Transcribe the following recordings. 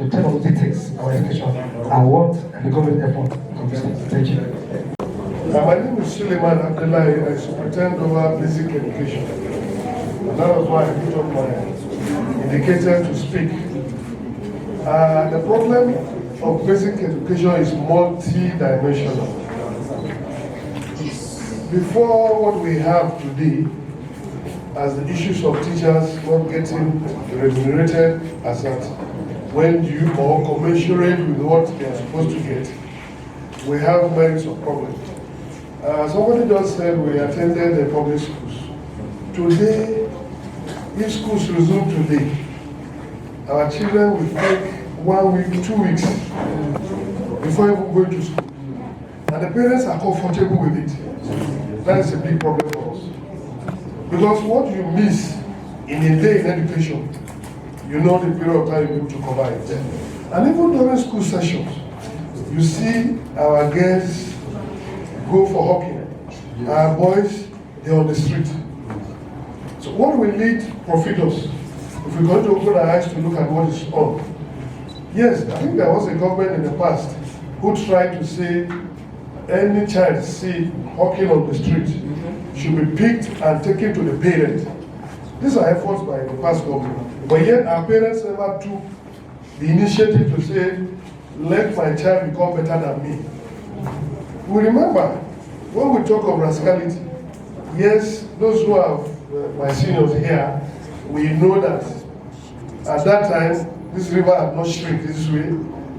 to tell us details about education and what the government effort on this thing. Thank you. My name is Suleiman Ndalayi. I superintend over basic education. And that was why I put up my indicator to speak. The problem of basic education is multi-dimensional. Before what we have today, as the issues of teachers not getting remunerated as at when due or commensurate with what they are supposed to get, we have merits of problems. Somebody just said we attended the public schools. Today, if schools resume today, our children will take 1 week, 2 weeks before even going to school. And the parents are comfortable with it. That is a big problem for us. Because what you miss in a day in education, you know the period of time you're able to cover it. And even during school sessions, you see our girls go for hockey. Our boys, they're on the street. So what we need profit us. If we're going to open our eyes to look at what is on. Yes, I think there was a government in the past who tried to say any child see hockey on the street should be picked and taken to the parent. These are efforts by the past government. But yet our parents never took the initiative to say, let my child become better than me. We remember, when we talk of rascality, yes, those who are my seniors here, we know that at that time, this river had not shrink this way.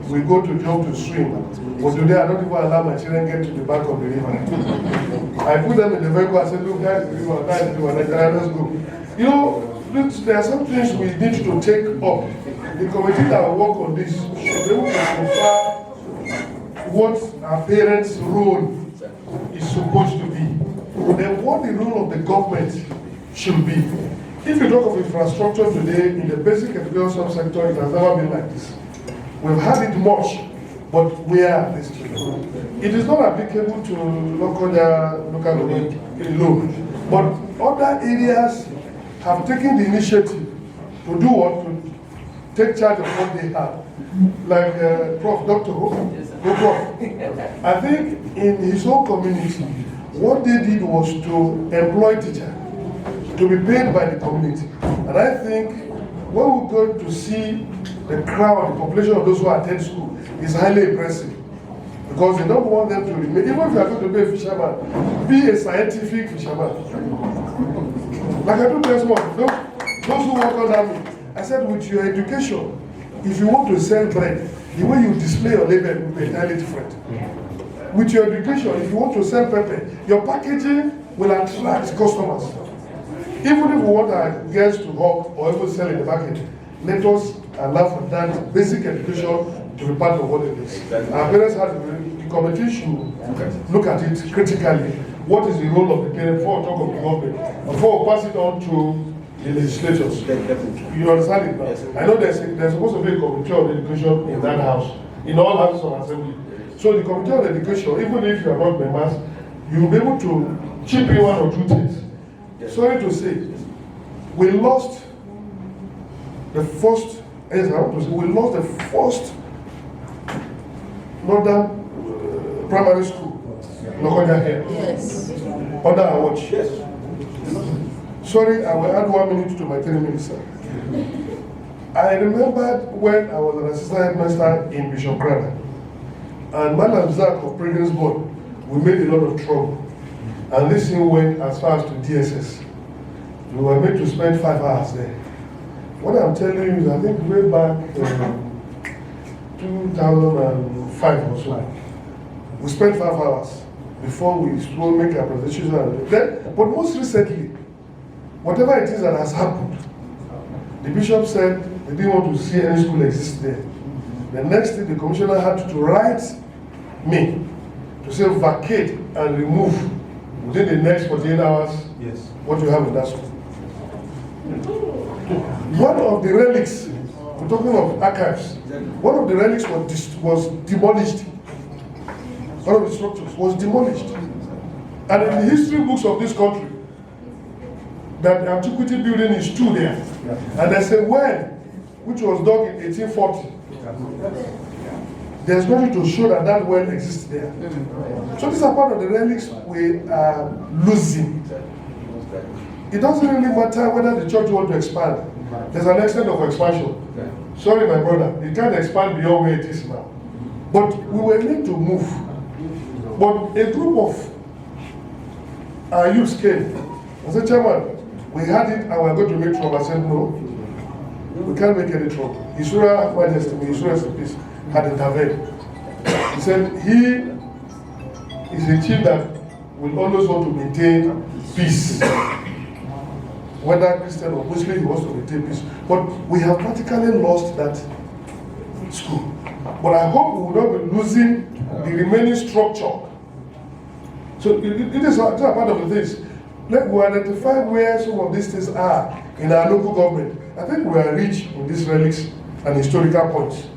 We go to jump to swim. But today, I don't even allow my children get to the back of the river. I put them in the vehicle and say, look, that's the river, that's the river, let's go. You know, there are some things we need to take up. The committee that will work on this should be able to confirm what our parents' role is supposed to be. Then what the role of the government should be. If you talk of infrastructure today, in the basic education subsector, it has never been like this. We've had it much, but where are these children? It is not applicable to Lokoja local government alone, but other areas have taken the initiative to do what? To take charge of what they have. Like Prof. Dr. Prof. I think in his own community, what they did was to employ teachers to be paid by the community. And I think when we go to see the crowd, the population of those who attend school, is highly impressive. Because they don't want them to remain, even if you are going to be a fisherman, be a scientific fisherman. Like I do tell someone, those who work under me, I said, with your education, if you want to sell bread, the way you display your label will be entirely different. With your education, if you want to sell pepper, your packaging will attract customers. Even if we want our girls to hawk or even sell in the market, let us allow for that basic education to be part of what it is. Our parents have the committee should look at it critically. What is the role of the parent before we talk of the government? Before we pass it on to the legislators. You understand it now? I know there's supposed to be a committee of education in that house, in all houses of assembly. So the committee of education, even if you are not members, you'll be able to chip in 1 or 2 things. Sorry to say, we lost the first, as I want to say, we lost the first northern primary school, Lokoja here. Yes. Under our watch. Yes. Sorry, I will add 1 minute to my 3 minutes, sir. I remembered when I was an assistant headmaster in Bishop Grana, and Madam Zach of Pregnancy Board, we made a lot of trouble. And this thing went as far as to DSS. We were made to spend 5 hours there. What I'm telling you is, I think way back 2005 or so, we spent 5 hours before we make our presentation. But most recently, whatever it is that has happened, the bishop said they didn't want to see any school exist there. The next thing, the commissioner had to write me to say vacate and remove within the next 48 hours what you have in that school. One of the relics, we're talking of archives, one of the relics was demolished. One of the structures was demolished. And in the history books of this country, that antiquity building is still there. And there's a well which was dug in 1840 There's nothing to show that that well exists there. So these are part of the relics we are losing. It doesn't really matter whether the church wants to expand. There's an extent of expansion. Sorry, my brother, it can't expand beyond where it is now. But we were made to move. But a group of our youth came. I said, Chairman, we had it and we're going to make trouble. I said, no, we can't make any trouble. His Royal Majesty, His Royal Peace, had intervened. He said he is a chief that will always want to maintain peace. Whether Christian or Muslim, he wants to maintain peace. But we have practically lost that school. But I hope we will not be losing the remaining structure. So it is a part of the things. Let we identify where some of these things are in our local government. I think we are rich in these relics and historical points.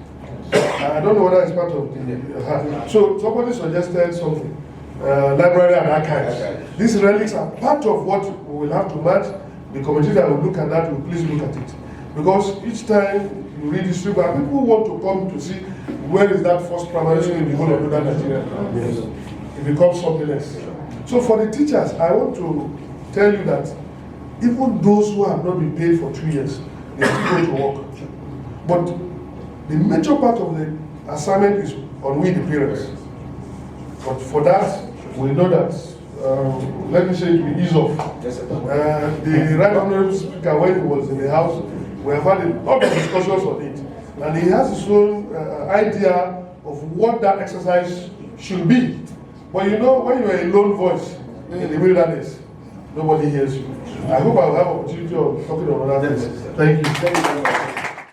I don't know whether it's part of the... So somebody suggested something. Library and archives. These relics are part of what we will have to match. The committee that will look at that will please look at it. Because each time you read history, people want to come to see where is that first primary school in the whole of northern Nigeria. Yes. It becomes something else. So for the teachers, I want to tell you that even those who have not been paid for 2 years, they still go to work. But the major part of the assignment is on we, the parents. But for that, we know that, let me say it will ease off. The Right Honorable Speaker, when he was in the House, we have had a lot of discussions on it. And he has his own idea of what that exercise should be. But you know, when you are a lone voice in the wilderness, nobody hears you. I hope I will have opportunity of talking on other things. Thank you. Thank you very much.